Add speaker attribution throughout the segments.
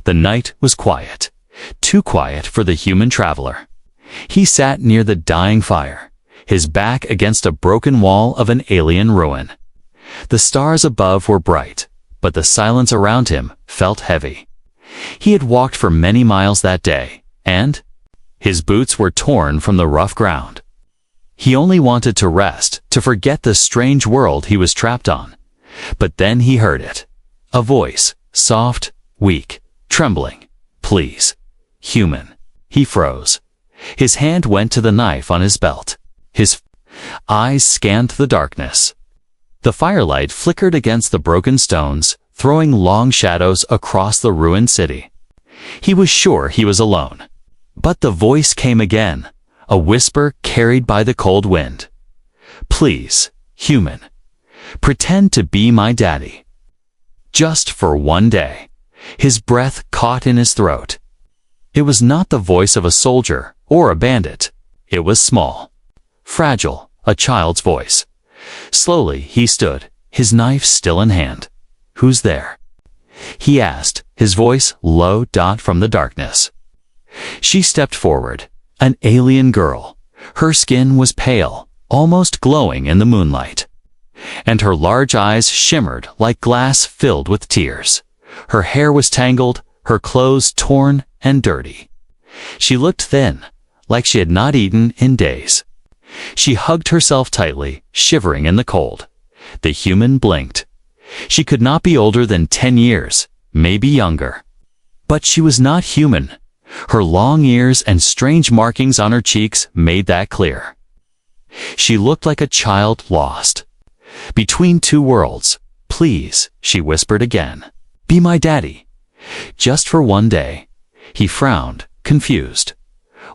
Speaker 1: The night was quiet, too quiet for the human traveler. He sat near the dying fire, his back against a broken wall of an alien ruin. The stars above were bright, but the silence around him felt heavy. He had walked for many miles that day, and his boots were torn from the rough ground. He only wanted to rest, to forget the strange world he was trapped on. But then he heard it. A voice, soft, weak, trembling. Please. Human. He froze. His hand went to the knife on his belt. His eyes scanned the darkness. The firelight flickered against the broken stones, throwing long shadows across the ruined city. He was sure he was alone. But the voice came again, a whisper carried by the cold wind. Please, human. Pretend to be my daddy. Just for one day. His breath caught in his throat. It was not the voice of a soldier or a bandit. It was small, fragile, a child's voice. Slowly he stood, his knife still in hand. Who's there? He asked, his voice low from the darkness. She stepped forward, an alien girl. Her skin was pale, almost glowing in the moonlight. And her large eyes shimmered like glass filled with tears. Her hair was tangled, her clothes torn and dirty. She looked thin, like she had not eaten in days. She hugged herself tightly, shivering in the cold. The human blinked. She could not be older than 10 years, maybe younger. But she was not human. Her long ears and strange markings on her cheeks made that clear. She looked like a child lost. Between two worlds. Please, she whispered again. Be my daddy. Just for one day. He frowned, confused.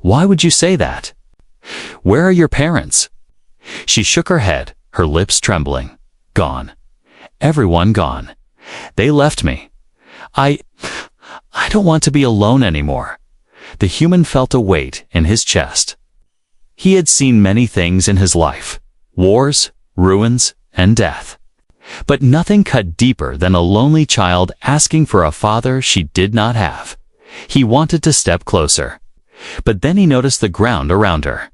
Speaker 1: Why would you say that? Where are your parents? She shook her head, her lips trembling. Gone. Everyone gone. They left me. I don't want to be alone anymore. The human felt a weight in his chest. He had seen many things in his life. Wars, ruins, and death. But nothing cut deeper than a lonely child asking for a father she did not have. He wanted to step closer. But then he noticed the ground around her.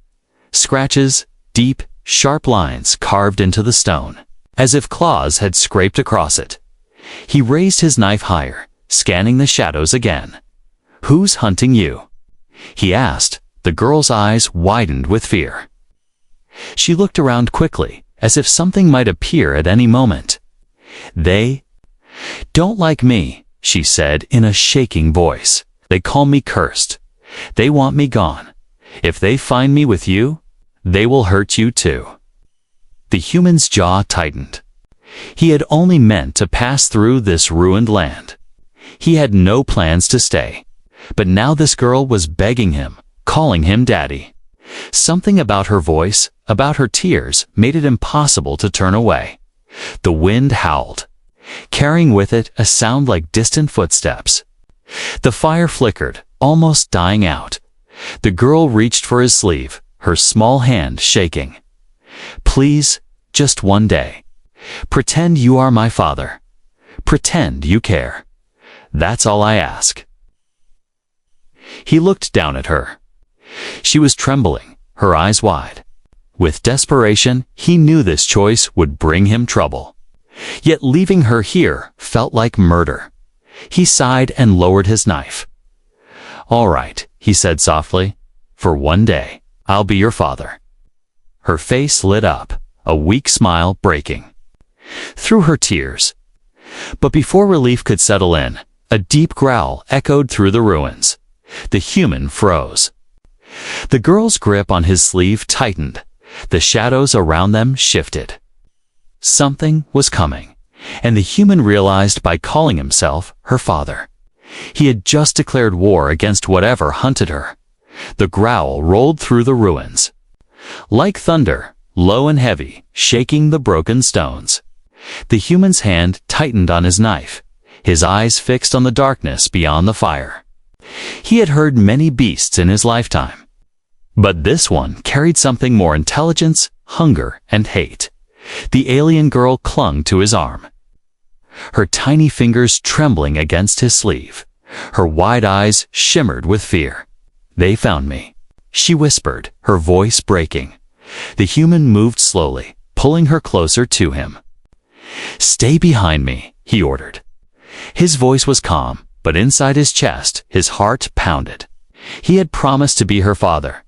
Speaker 1: Scratches, deep, sharp lines carved into the stone, as if claws had scraped across it. He raised his knife higher, scanning the shadows again. Who's hunting you? He asked. The girl's eyes widened with fear. She looked around quickly, as if something might appear at any moment. They don't like me, she said in a shaking voice. They call me cursed. They want me gone. If they find me with you, they will hurt you too. The human's jaw tightened. He had only meant to pass through this ruined land. He had no plans to stay. But now this girl was begging him, calling him daddy. Something about her voice, about her tears, made it impossible to turn away. The wind howled, carrying with it a sound like distant footsteps. The fire flickered, almost dying out. The girl reached for his sleeve, her small hand shaking. Please, just one day. Pretend you are my father. Pretend you care. That's all I ask. He looked down at her. She was trembling, her eyes wide. With desperation, he knew this choice would bring him trouble. Yet leaving her here felt like murder. He sighed and lowered his knife. All right, he said softly. For one day, I'll be your father. Her face lit up, a weak smile breaking through her tears. But before relief could settle in, a deep growl echoed through the ruins. The human froze. The girl's grip on his sleeve tightened. The shadows around them shifted. Something was coming, and the human realized by calling himself her father. He had just declared war against whatever hunted her. The growl rolled through the ruins. Like thunder, low and heavy, shaking the broken stones. The human's hand tightened on his knife, his eyes fixed on the darkness beyond the fire. He had heard many beasts in his lifetime. But this one carried something more: intelligence, hunger, and hate. The alien girl clung to his arm, her tiny fingers trembling against his sleeve, Her wide eyes shimmered with fear. "They found me," she whispered, her voice breaking. The human moved slowly, pulling her closer to him. "Stay behind me," he ordered. His voice was calm, but inside his chest, his heart pounded. He had promised to be her father,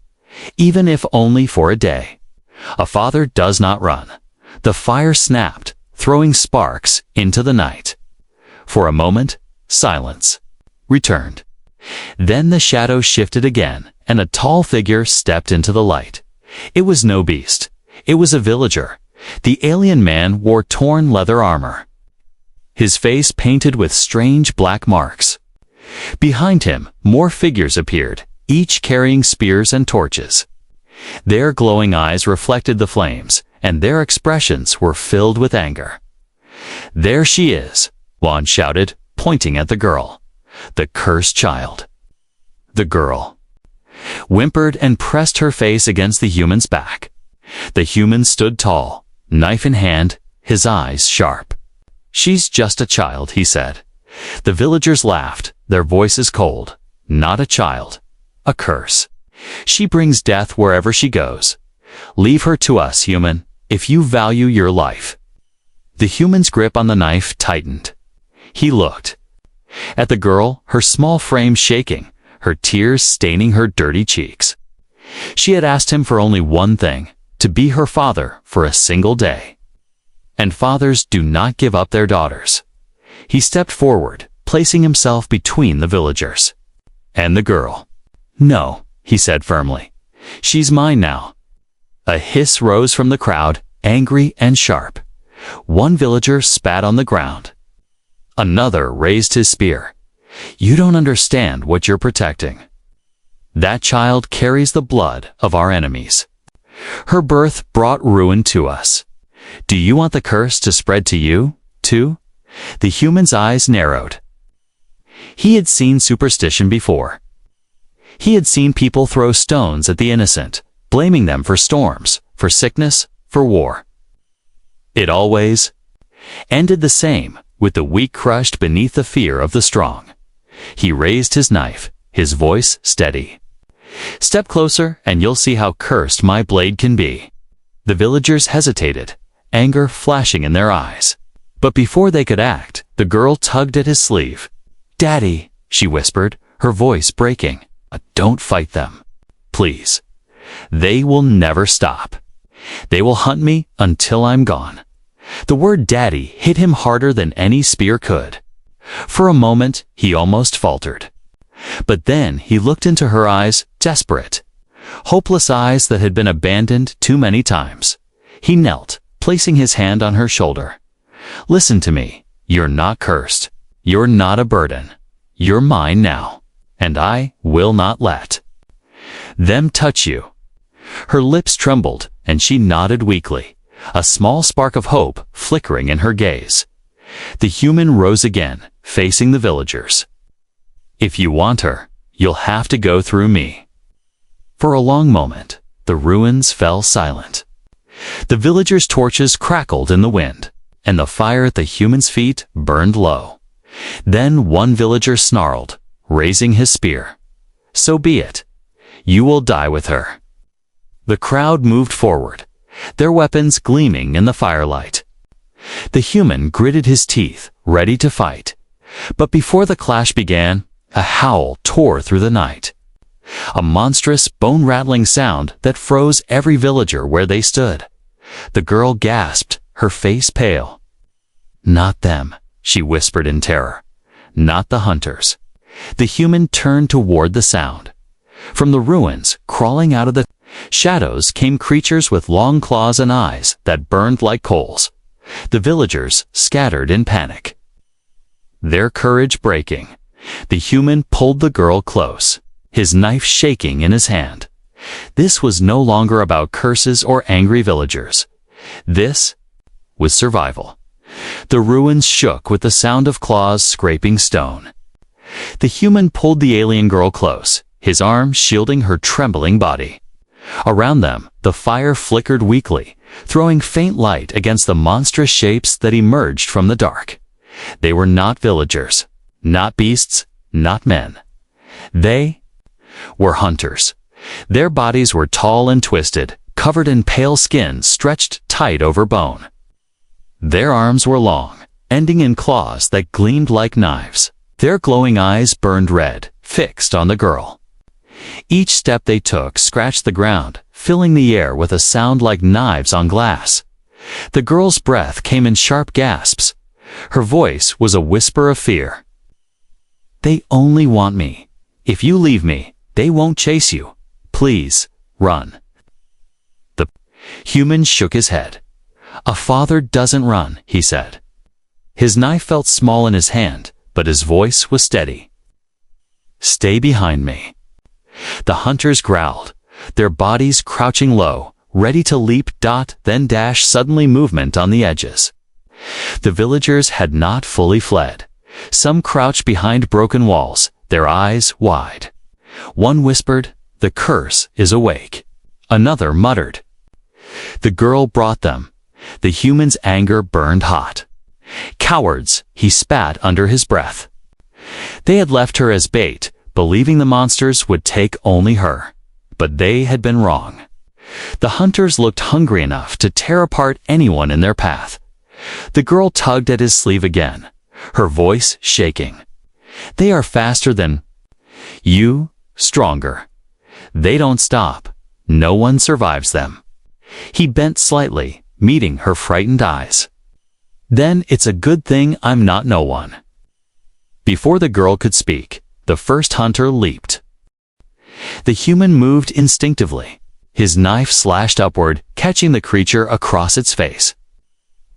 Speaker 1: even if only for a day. A father does not run. The fire snapped, throwing sparks into the night. For a moment, silence returned. Then the shadow shifted again, and a tall figure stepped into the light. It was no beast. It was a villager. The alien man wore torn leather armor, his face painted with strange black marks. Behind him, more figures appeared, each carrying spears and torches. Their glowing eyes reflected the flames, and their expressions were filled with anger. "There she is," Juan shouted, pointing at the girl. "The cursed child." The girl whimpered and pressed her face against the human's back. The human stood tall, knife in hand, his eyes sharp. "She's just a child," he said. The villagers laughed, their voices cold. "Not a child. A curse. She brings death wherever she goes. Leave her to us, human, if you value your life." The human's grip on the knife tightened. He looked at the girl, her small frame shaking, her tears staining her dirty cheeks. She had asked him for only one thing, to be her father for a single day. And fathers do not give up their daughters. He stepped forward, placing himself between the villagers and the girl. "No," he said firmly. "She's mine now." A hiss rose from the crowd, angry and sharp. One villager spat on the ground. Another raised his spear. "You don't understand what you're protecting. That child carries the blood of our enemies. Her birth brought ruin to us. Do you want the curse to spread to you, too?" The human's eyes narrowed. He had seen superstition before. He had seen people throw stones at the innocent, blaming them for storms, for sickness, for war. It always ended the same, with the weak crushed beneath the fear of the strong. He raised his knife, his voice steady. "Step closer and you'll see how cursed my blade can be." The villagers hesitated, anger flashing in their eyes. But before they could act, the girl tugged at his sleeve. "Daddy," she whispered, her voice breaking. "Don't fight them. Please. They will never stop. They will hunt me until I'm gone." The word daddy hit him harder than any spear could. For a moment, he almost faltered. But then he looked into her eyes, desperate. Hopeless eyes that had been abandoned too many times. He knelt, placing his hand on her shoulder. "Listen to me. You're not cursed. You're not a burden. You're mine now, and I will not let them touch you." Her lips trembled, and she nodded weakly, a small spark of hope flickering in her gaze. The human rose again, facing the villagers. "If you want her, you'll have to go through me." For a long moment, the ruins fell silent. The villagers' torches crackled in the wind, and the fire at the human's feet burned low. Then one villager snarled, raising his spear. "So be it. You will die with her." The crowd moved forward, their weapons gleaming in the firelight. The human gritted his teeth, ready to fight. But before the clash began, a howl tore through the night. A monstrous, bone-rattling sound that froze every villager where they stood. The girl gasped, her face pale. "Not them," she whispered in terror. "Not the hunters." The human turned toward the sound. From the ruins, crawling out of the shadows, came creatures with long claws and eyes that burned like coals. The villagers scattered in panic, their courage breaking. The human pulled the girl close, his knife shaking in his hand. This was no longer about curses or angry villagers. This was survival. The ruins shook with the sound of claws scraping stone. The human pulled the alien girl close, his arm shielding her trembling body. Around them, the fire flickered weakly, throwing faint light against the monstrous shapes that emerged from the dark. They were not villagers, not beasts, not men. They were hunters. Their bodies were tall and twisted, covered in pale skin stretched tight over bone. Their arms were long, ending in claws that gleamed like knives. Their glowing eyes burned red, fixed on the girl. Each step they took scratched the ground, filling the air with a sound like knives on glass. The girl's breath came in sharp gasps. Her voice was a whisper of fear. "They only want me. If you leave me, they won't chase you. Please, run." The human shook his head. "A father doesn't run," he said. His knife felt small in his hand, but his voice was steady. "Stay behind me." The hunters growled, their bodies crouching low, ready to leap, then dash, suddenly movement on the edges. The villagers had not fully fled. Some crouched behind broken walls, their eyes wide. One whispered, "The curse is awake." Another muttered. The girl brought them. The human's anger burned hot. "Cowards," he spat under his breath. They had left her as bait, believing the monsters would take only her. But they had been wrong. The hunters looked hungry enough to tear apart anyone in their path. The girl tugged at his sleeve again, her voice shaking. "They are faster than you, stronger. They don't stop. No one survives them." He bent slightly, meeting her frightened eyes. "Then it's a good thing I'm not no one." Before the girl could speak, the first hunter leaped. The human moved instinctively. His knife slashed upward, catching the creature across its face.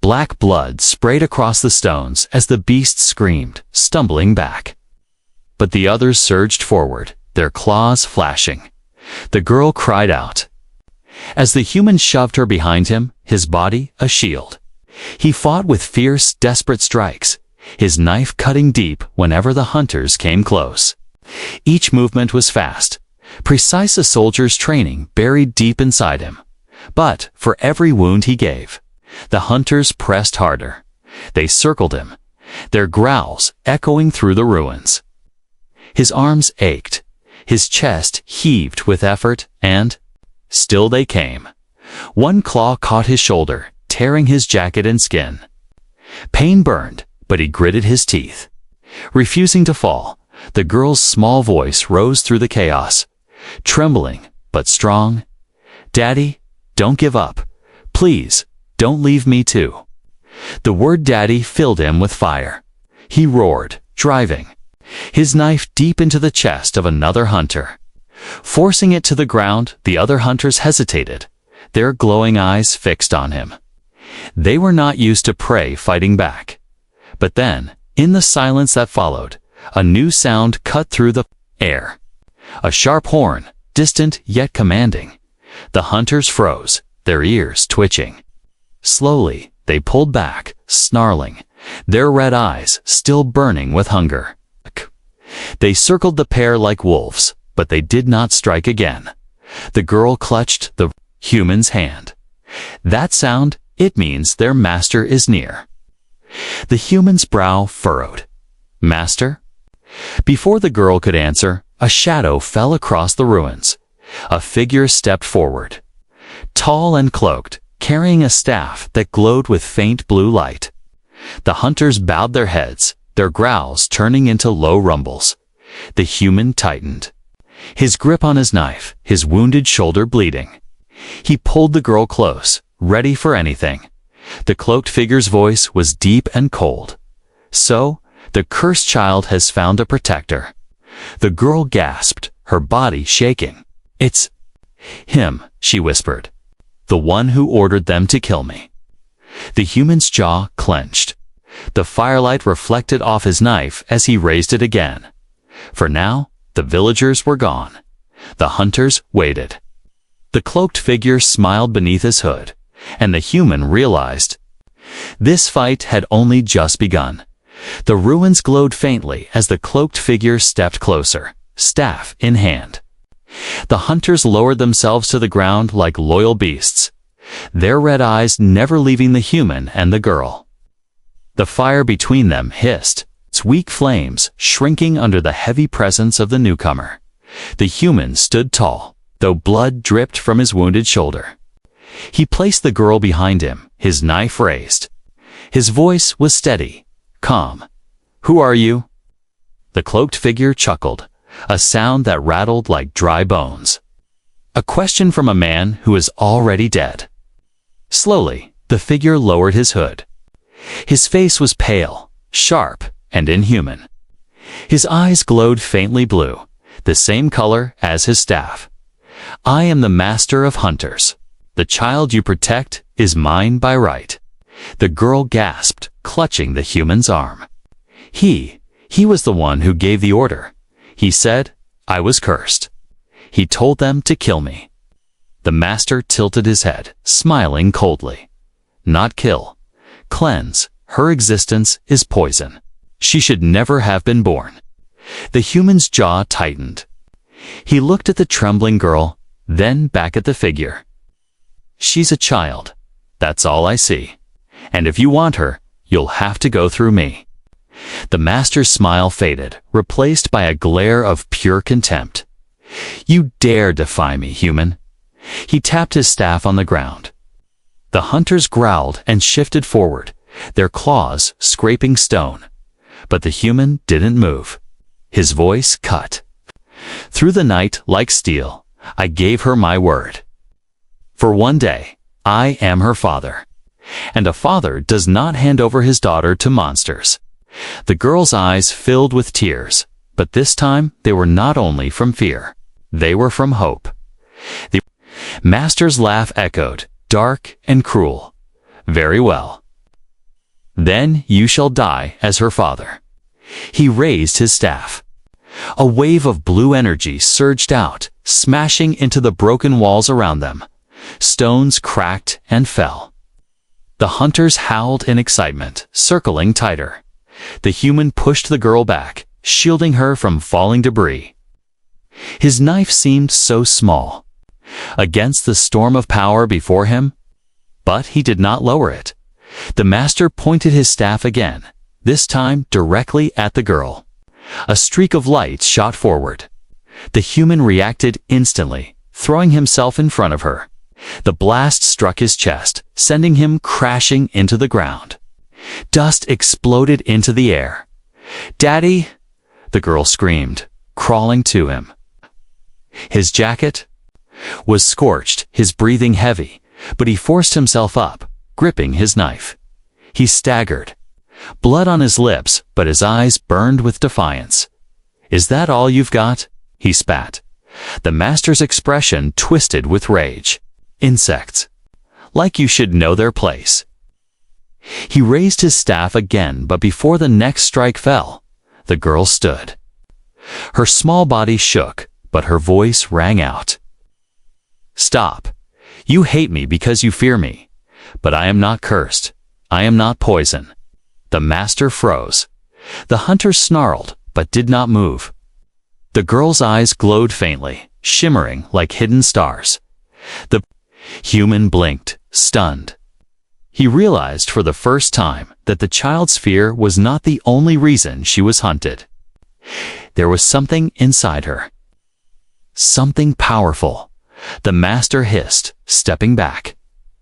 Speaker 1: Black blood sprayed across the stones as the beast screamed, stumbling back. But the others surged forward, their claws flashing. The girl cried out. As the human shoved her behind him, his body a shield. He fought with fierce, desperate strikes, his knife cutting deep whenever the hunters came close. Each movement was fast, precise, a soldier's training buried deep inside him. But for every wound he gave, the hunters pressed harder. They circled him, their growls echoing through the ruins. His arms ached, his chest heaved with effort, and still they came. One claw caught his shoulder, tearing his jacket and skin. Pain burned, but he gritted his teeth. Refusing to fall, the girl's small voice rose through the chaos, trembling but strong. "Daddy, don't give up. Please, don't leave me too." The word daddy filled him with fire. He roared, driving his knife deep into the chest of another hunter. Forcing it to the ground, the other hunters hesitated, their glowing eyes fixed on him. They were not used to prey fighting back. But then, in the silence that followed, a new sound cut through the air. A sharp horn, distant yet commanding. The hunters froze, their ears twitching. Slowly, they pulled back, snarling, their red eyes still burning with hunger. They circled the pair like wolves, but they did not strike again. The girl clutched the human's hand. "That sound, it means their master is near." The human's brow furrowed. "Master?" Before the girl could answer, a shadow fell across the ruins. A figure stepped forward. Tall and cloaked, carrying a staff that glowed with faint blue light. The hunters bowed their heads, their growls turning into low rumbles. The human tightened, his grip on his knife, his wounded shoulder bleeding. He pulled the girl close, ready for anything. The cloaked figure's voice was deep and cold. "So, the cursed child has found a protector." The girl gasped, her body shaking. "It's him," she whispered. "The one who ordered them to kill me." The human's jaw clenched. The firelight reflected off his knife as he raised it again. For now, the villagers were gone. The hunters waited. The cloaked figure smiled beneath his hood, and the human realized this fight had only just begun. The ruins glowed faintly as the cloaked figure stepped closer, staff in hand. The hunters lowered themselves to the ground like loyal beasts, their red eyes never leaving the human and the girl. The fire between them hissed, its weak flames shrinking under the heavy presence of the newcomer. The human stood tall, though blood dripped from his wounded shoulder. He placed the girl behind him, his knife raised. His voice was steady, calm. "Who are you?" The cloaked figure chuckled, a sound that rattled like dry bones. A question from a man who is already dead. Slowly, the figure lowered his hood. His face was pale, sharp, and inhuman. His eyes glowed faintly blue, the same color as his staff. "I am the master of hunters. The child you protect is mine by right." The girl gasped, clutching the human's arm. He was the one who gave the order. He said, "I was cursed. He told them to kill me." The master tilted his head, smiling coldly. "Not kill. Cleanse. Her existence is poison. She should never have been born." The human's jaw tightened. He looked at the trembling girl, then back at the figure. "She's a child. That's all I see. And if you want her, you'll have to go through me." The master's smile faded, replaced by a glare of pure contempt. "You dare defy me, human." He tapped his staff on the ground. The hunters growled and shifted forward, their claws scraping stone. But the human didn't move. His voice cut. "Through the night like steel, I gave her my word. For one day, I am her father. And a father does not hand over his daughter to monsters." The girl's eyes filled with tears, but this time they were not only from fear. They were from hope. The master's laugh echoed, dark and cruel. "Very well. Then you shall die as her father." He raised his staff. A wave of blue energy surged out, smashing into the broken walls around them. Stones cracked and fell. The hunters howled in excitement, circling tighter. The human pushed the girl back, shielding her from falling debris. His knife seemed so small, against the storm of power before him, but he did not lower it. The master pointed his staff again, this time directly at the girl. A streak of light shot forward. The human reacted instantly, throwing himself in front of her. The blast struck his chest, sending him crashing into the ground. Dust exploded into the air. "Daddy!" the girl screamed, crawling to him. His jacket was scorched, his breathing heavy, but he forced himself up, gripping his knife. He staggered, blood on his lips, but his eyes burned with defiance. "Is that all you've got?" he spat. The master's expression twisted with rage. "Insects. Like you should know their place." He raised his staff again, but before the next strike fell, the girl stood. Her small body shook, but her voice rang out. "Stop. You hate me because you fear me. But I am not cursed. I am not poison." The master froze. The hunter snarled, but did not move. The girl's eyes glowed faintly, shimmering like hidden stars. The human blinked, stunned. He realized for the first time that the child's fear was not the only reason she was hunted. There was something inside her. Something powerful. The master hissed, stepping back.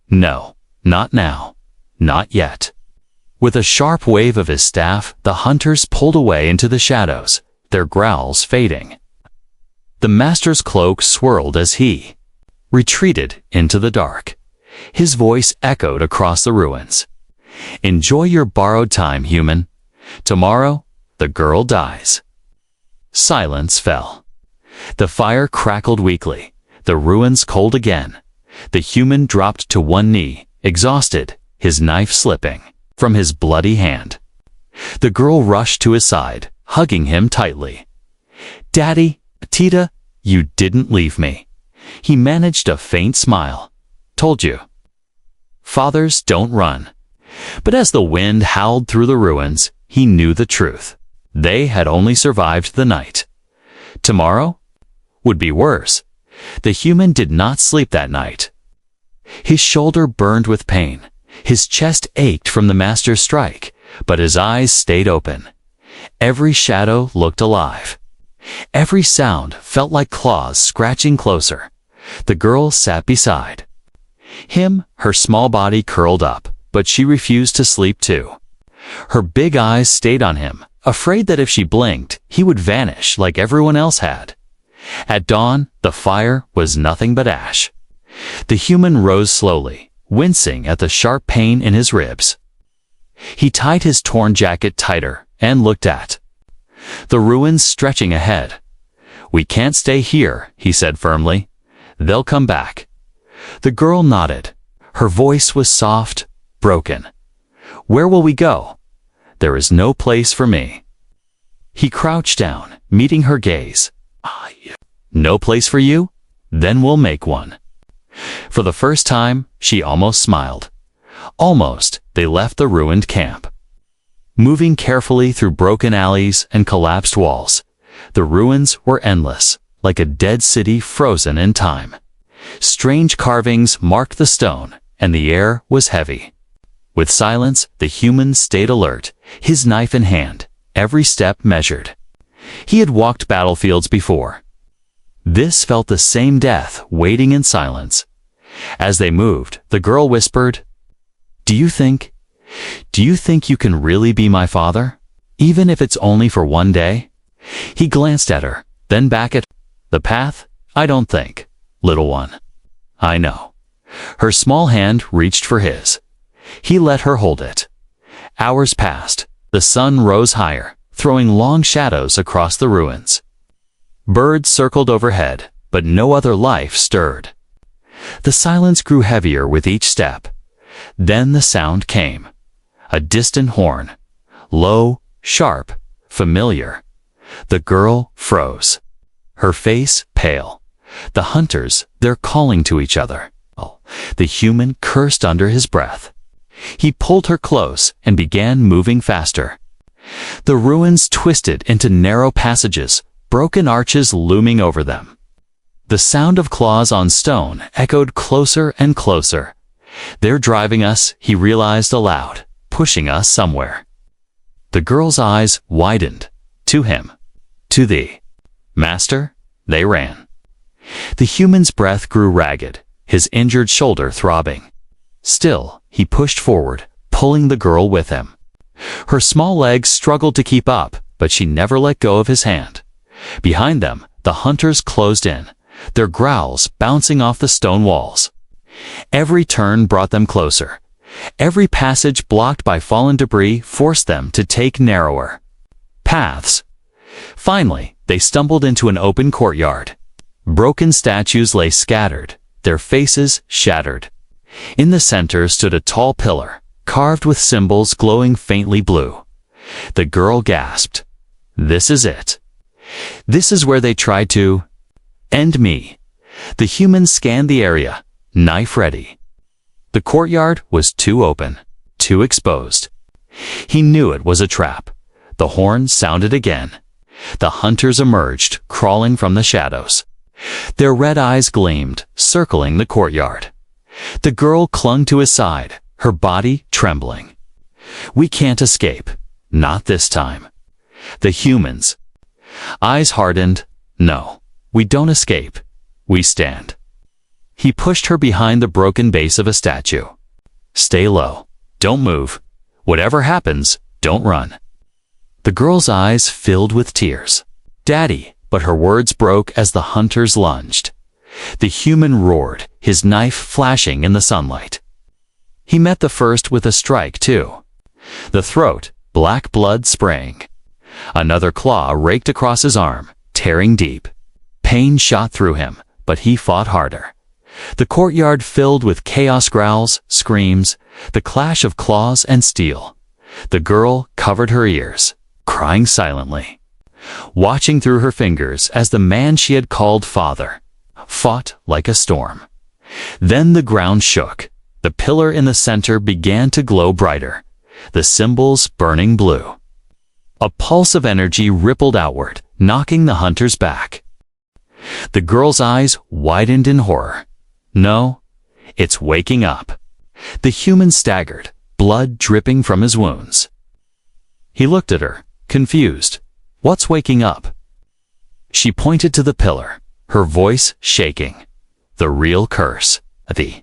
Speaker 1: "No, not now. Not yet." With a sharp wave of his staff, the hunters pulled away into the shadows, their growls fading. The master's cloak swirled as he retreated into the dark. His voice echoed across the ruins. "Enjoy your borrowed time, human. Tomorrow, the girl dies." Silence fell. The fire crackled weakly, the ruins cold again. The human dropped to one knee, exhausted, his knife slipping from his bloody hand. The girl rushed to his side, hugging him tightly. "Daddy, Tita, you didn't leave me." He managed a faint smile. "Told you. Fathers don't run." But as the wind howled through the ruins, he knew the truth. They had only survived the night. Tomorrow would be worse. The human did not sleep that night. His shoulder burned with pain. His chest ached from the master's strike, but his eyes stayed open. Every shadow looked alive. Every sound felt like claws scratching closer. The girl sat beside him, her small body curled up, but she refused to sleep too. Her big eyes stayed on him, afraid that if she blinked, he would vanish like everyone else had. At dawn, the fire was nothing but ash. The human rose slowly, wincing at the sharp pain in his ribs. He tied his torn jacket tighter and looked at the ruins stretching ahead. "We can't stay here," he said firmly. "They'll come back." The girl nodded. Her voice was soft, broken. "Where will we go?" "There is no place for me." He crouched down, meeting her gaze. "No place for you? Then we'll make one." For the first time, she almost smiled. Almost, they left the ruined camp. Moving carefully through broken alleys and collapsed walls, the ruins were endless, like a dead city frozen in time. Strange carvings marked the stone, and the air was heavy. With silence, the human stayed alert, his knife in hand, every step measured. He had walked battlefields before. This felt the same death waiting in silence. As they moved, the girl whispered, Do you think you can really be my father? Even if it's only for one day?" He glanced at her, then back at the path. "I don't think, little one." "I know." Her small hand reached for his. He let her hold it. Hours passed. The sun rose higher, throwing long shadows across the ruins. Birds circled overhead, but no other life stirred. The silence grew heavier with each step. Then the sound came. A distant horn. Low, sharp, familiar. The girl froze. Her face pale. The hunters, they're calling to each other. The human cursed under his breath. He pulled her close and began moving faster. The ruins twisted into narrow passages, broken arches looming over them. The sound of claws on stone echoed closer and closer. "They're driving us," he realized aloud, "pushing us somewhere." The girl's eyes widened. To him. To the master. They ran. The human's breath grew ragged, his injured shoulder throbbing. Still, he pushed forward, pulling the girl with him. Her small legs struggled to keep up, but she never let go of his hand. Behind them, the hunters closed in, their growls bouncing off the stone walls. Every turn brought them closer. Every passage blocked by fallen debris forced them to take narrower paths. Finally, they stumbled into an open courtyard. Broken statues lay scattered, their faces shattered. In the center stood a tall pillar, carved with symbols glowing faintly blue. The girl gasped. "This is it. This is where they tried to end me." The human scanned the area, knife ready. The courtyard was too open, too exposed. He knew it was a trap. The horn sounded again. The hunters emerged, crawling from the shadows. Their red eyes gleamed, circling the courtyard. The girl clung to his side, her body trembling. "We can't escape. Not this time." The humans' eyes hardened. "No, we don't escape. We stand." He pushed her behind the broken base of a statue. "Stay low. Don't move. Whatever happens, don't run." The girl's eyes filled with tears. "Daddy," but her words broke as the hunters lunged. The human roared, his knife flashing in the sunlight. He met the first with a strike, too. The throat, black blood spraying. Another claw raked across his arm, tearing deep. Pain shot through him, but he fought harder. The courtyard filled with chaos, growls, screams, the clash of claws and steel. The girl covered her ears, crying silently, watching through her fingers as the man she had called father fought like a storm. Then the ground shook. The pillar in the center began to glow brighter, the symbols burning blue. A pulse of energy rippled outward, knocking the hunters back. The girl's eyes widened in horror. "No, it's waking up." The human staggered, blood dripping from his wounds. He looked at her, confused. "What's waking up?" She pointed to the pillar, her voice shaking. The real curse. The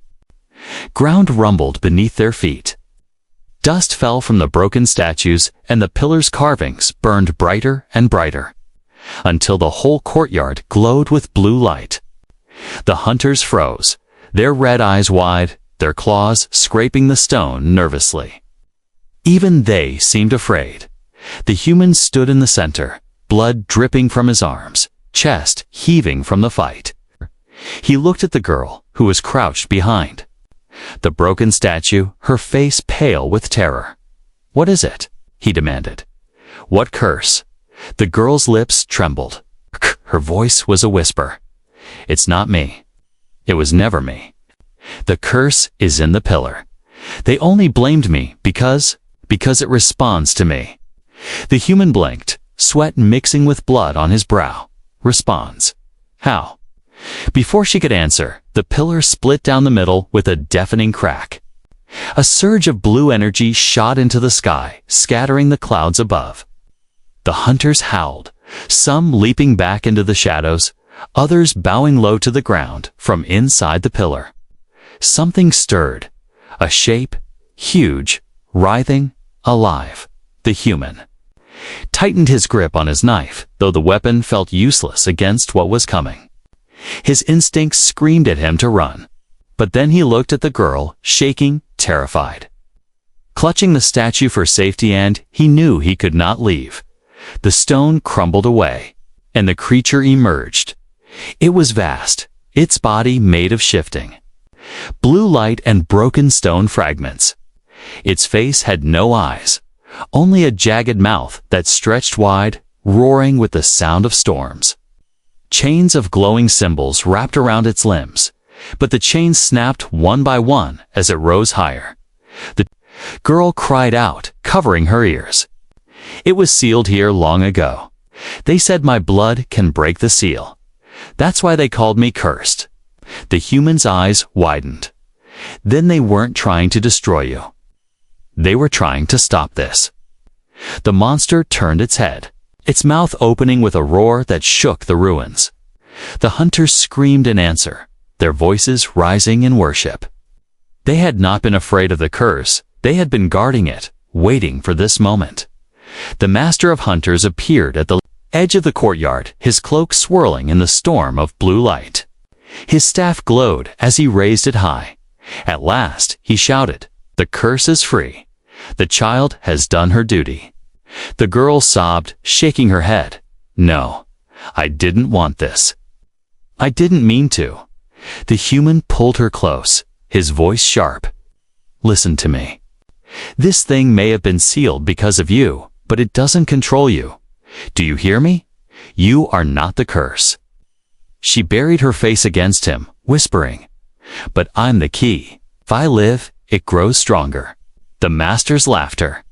Speaker 1: ground rumbled beneath their feet. Dust fell from the broken statues, and the pillar's carvings burned brighter and brighter, until the whole courtyard glowed with blue light. The hunters froze, their red eyes wide, their claws scraping the stone nervously. Even they seemed afraid. The human stood in the center, blood dripping from his arms, chest heaving from the fight. He looked at the girl, who was crouched behind the broken statue, her face pale with terror. "What is it?" he demanded. "What curse?" The girl's lips trembled. Her voice was a whisper. "It's not me. It was never me. The curse is in the pillar. They only blamed me because it responds to me." The human blinked, sweat mixing with blood on his brow. "Responds? How?" Before she could answer, the pillar split down the middle with a deafening crack. A surge of blue energy shot into the sky, scattering the clouds above. The hunters howled, some leaping back into the shadows, others bowing low to the ground from inside the pillar. Something stirred, a shape, huge, writhing, alive. The human tightened his grip on his knife, though the weapon felt useless against what was coming. His instincts screamed at him to run. But then he looked at the girl, shaking, terrified. Clutching the statue for safety, and he knew he could not leave. The stone crumbled away, and the creature emerged. It was vast, its body made of shifting blue light and broken stone fragments. Its face had no eyes, only a jagged mouth that stretched wide, roaring with the sound of storms. Chains of glowing symbols wrapped around its limbs, but the chains snapped one by one as it rose higher. The girl cried out, covering her ears. "It was sealed here long ago. They said my blood can break the seal. That's why they called me cursed." The human's eyes widened. "Then they weren't trying to destroy you. They were trying to stop this." The monster turned its head, its mouth opening with a roar that shook the ruins. The hunters screamed in answer, their voices rising in worship. They had not been afraid of the curse, they had been guarding it, waiting for this moment. The master of hunters appeared at the edge of the courtyard, his cloak swirling in the storm of blue light. His staff glowed as he raised it high. At last, he shouted, "The curse is free. The child has done her duty." The girl sobbed, shaking her head. "No, I didn't want this. I didn't mean to." The human pulled her close, his voice sharp. "Listen to me. This thing may have been sealed because of you, but it doesn't control you. Do you hear me? You are not the curse." She buried her face against him, whispering, "But I'm the key. If I live, it grows stronger." The master's laughter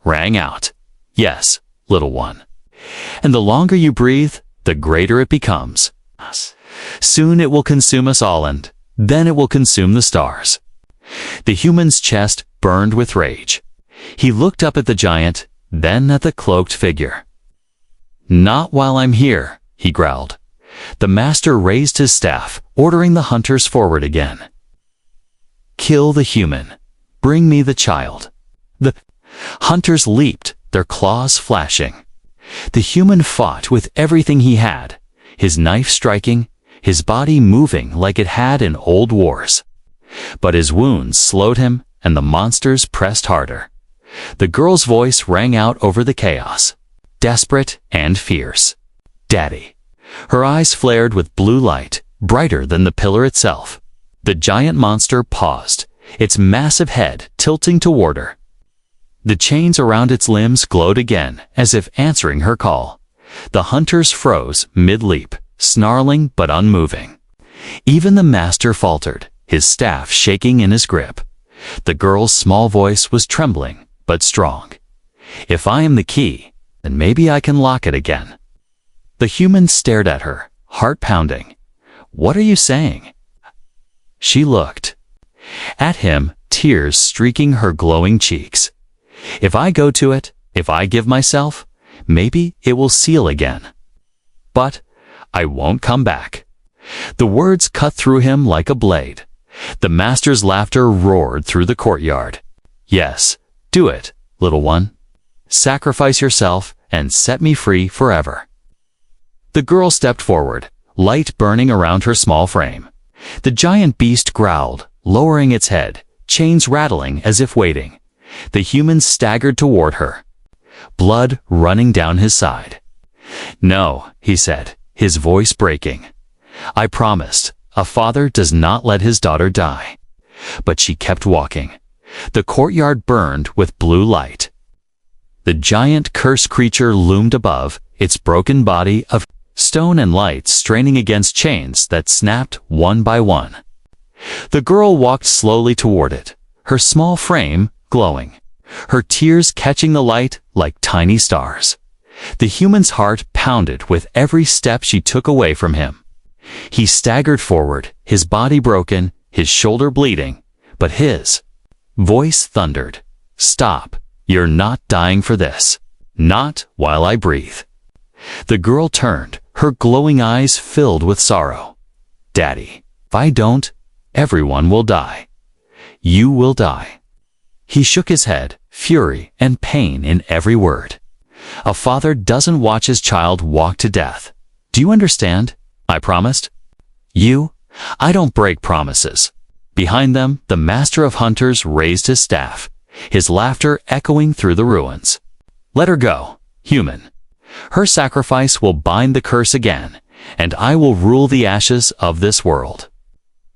Speaker 1: rang out. "Yes, little one. And the longer you breathe, the greater it becomes. Soon it will consume us all, and then it will consume the stars." The human's chest burned with rage. He looked up at the giant, then at the cloaked figure. "Not while I'm here," he growled. The master raised his staff, ordering the hunters forward again. "Kill the human. Bring me the child." The hunters leaped, their claws flashing. The human fought with everything he had, his knife striking, his body moving like it had in old wars. But his wounds slowed him, and the monsters pressed harder. The girl's voice rang out over the chaos, desperate and fierce. "Daddy." Her eyes flared with blue light, brighter than the pillar itself. The giant monster paused, its massive head tilting toward her. The chains around its limbs glowed again, as if answering her call. The hunters froze mid-leap, snarling but unmoving. Even the master faltered, his staff shaking in his grip. The girl's small voice was trembling, but strong. "If I am the key, then maybe I can lock it again." The human stared at her, heart pounding. "What are you saying?" She looked at him, tears streaking her glowing cheeks. "If I go to it, if I give myself, Maybe it will seal again. But I won't come back. The words cut through him like a blade. The master's laughter roared through the courtyard. Yes, do it, little one. Sacrifice yourself and set me free forever. The girl stepped forward, light burning around her small frame. The giant beast growled, lowering its head, chains rattling as if waiting. The human staggered toward her, blood running down his side. No, he said, his voice breaking. I promised, a father does not let his daughter die. But she kept walking. The courtyard burned with blue light. The giant cursed creature loomed above, its broken body of stone and light straining against chains that snapped one by one. The girl walked slowly toward it, her small frame glowing, her tears catching the light like tiny stars. The human's heart pounded with every step she took away from him. He staggered forward, his body broken, his shoulder bleeding, but his voice thundered. Stop, you're not dying for this. Not while I breathe. The girl turned, her glowing eyes filled with sorrow. Daddy, if I don't, everyone will die. You will die. He shook his head, fury and pain in every word. A father doesn't watch his child walk to death. Do you understand? I promised. I don't break promises. Behind them, the master of hunters raised his staff, his laughter echoing through the ruins. Let her go, human. Her sacrifice will bind the curse again, and I will rule the ashes of this world.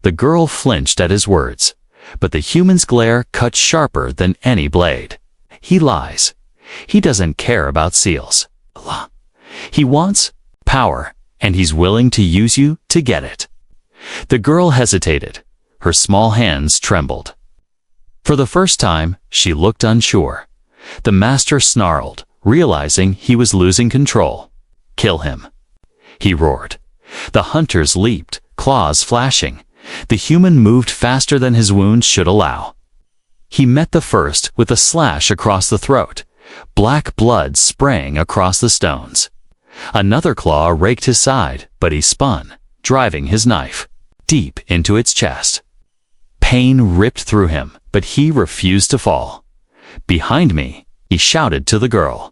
Speaker 1: The girl flinched at his words, but the human's glare cut sharper than any blade. He lies. He doesn't care about seals. He wants power, and he's willing to use you to get it. The girl hesitated. Her small hands trembled. For the first time, she looked unsure. The master snarled, realizing he was losing control. Kill him, he roared. The hunters leaped, claws flashing. The human moved faster than his wounds should allow. He met the first with a slash across the throat, black blood spraying across the stones. Another claw raked his side, but he spun, driving his knife deep into its chest. Pain ripped through him, but he refused to fall. Behind me, he shouted to the girl.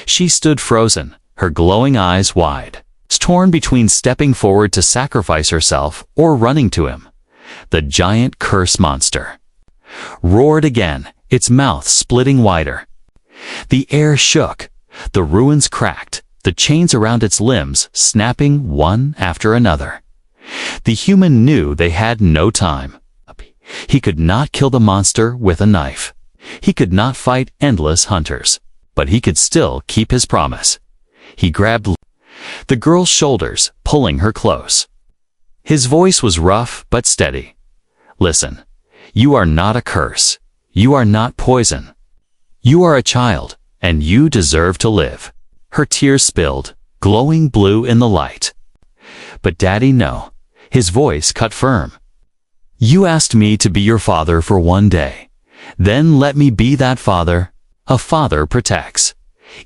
Speaker 1: She stood frozen, her glowing eyes wide, torn between stepping forward to sacrifice herself or running to him. The giant curse monster roared again, its mouth splitting wider. The air shook, the ruins cracked, the chains around its limbs snapping one after another. The human knew they had no time. He could not kill the monster with a knife. He could not fight endless hunters, but he could still keep his promise. He grabbed the girl's shoulders, pulling her close. His voice was rough but steady. Listen, you are not a curse. You are not poison. You are a child, and you deserve to live. Her tears spilled, glowing blue in the light. But Daddy, no. His voice cut firm. You asked me to be your father for one day. Then let me be that father. A father protects,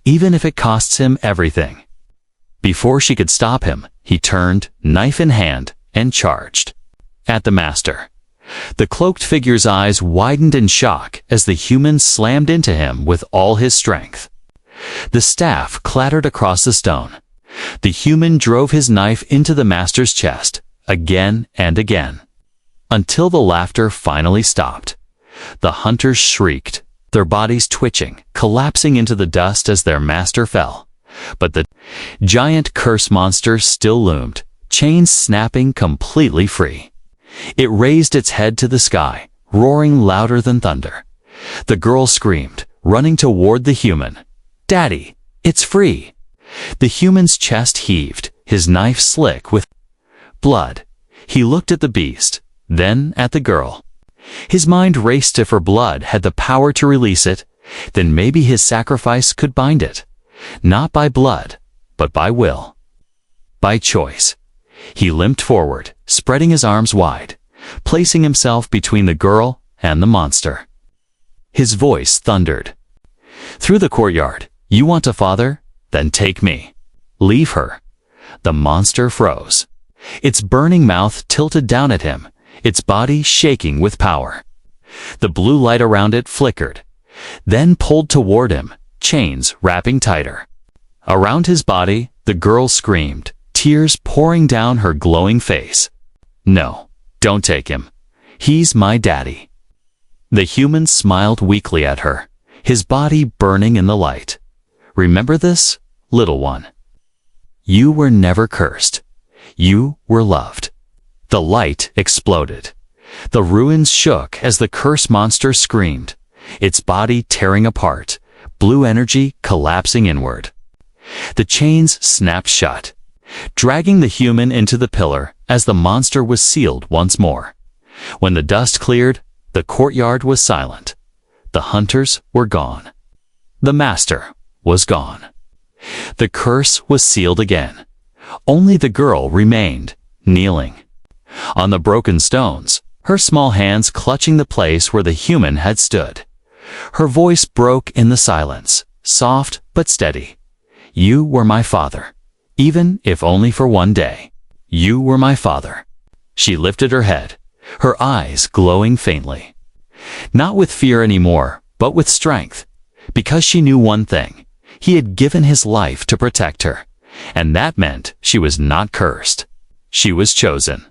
Speaker 1: even if it costs him everything. Before she could stop him, he turned, knife in hand, and charged at the master. The cloaked figure's eyes widened in shock as the human slammed into him with all his strength. The staff clattered across the stone. The human drove his knife into the master's chest, again and again, until the laughter finally stopped. The hunters shrieked, their bodies twitching, collapsing into the dust as their master fell. But the giant curse monster still loomed, chains snapping completely free. It raised its head to the sky, roaring louder than thunder. The girl screamed, running toward the human. Daddy, it's free! The human's chest heaved, his knife slick with blood. He looked at the beast, then at the girl. His mind raced. If her blood had the power to release it, then maybe his sacrifice could bind it. Not by blood, but by will. By choice. He limped forward, spreading his arms wide, placing himself between the girl and the monster. His voice thundered through the courtyard. You want a father? Then take me. Leave her." The monster froze. Its burning mouth tilted down at him, its body shaking with power. The blue light around it flickered, then pulled toward him, chains wrapping tighter. Around his body, the girl screamed, tears pouring down her glowing face. "No, don't take him. He's my daddy." The human smiled weakly at her, his body burning in the light. "Remember this, little one. You were never cursed. You were loved." The light exploded. The ruins shook as the curse monster screamed, its body tearing apart, blue energy collapsing inward. The chains snapped shut, dragging the human into the pillar as the monster was sealed once more. When the dust cleared, the courtyard was silent. The hunters were gone. The master was gone. The curse was sealed again. Only the girl remained, kneeling on the broken stones, her small hands clutching the place where the human had stood. Her voice broke in the silence, soft but steady. "You were my father, even if only for one day. You were my father." She lifted her head, her eyes glowing faintly. Not with fear anymore, but with strength, because she knew one thing. He had given his life to protect her, and that meant she was not cursed. She was chosen.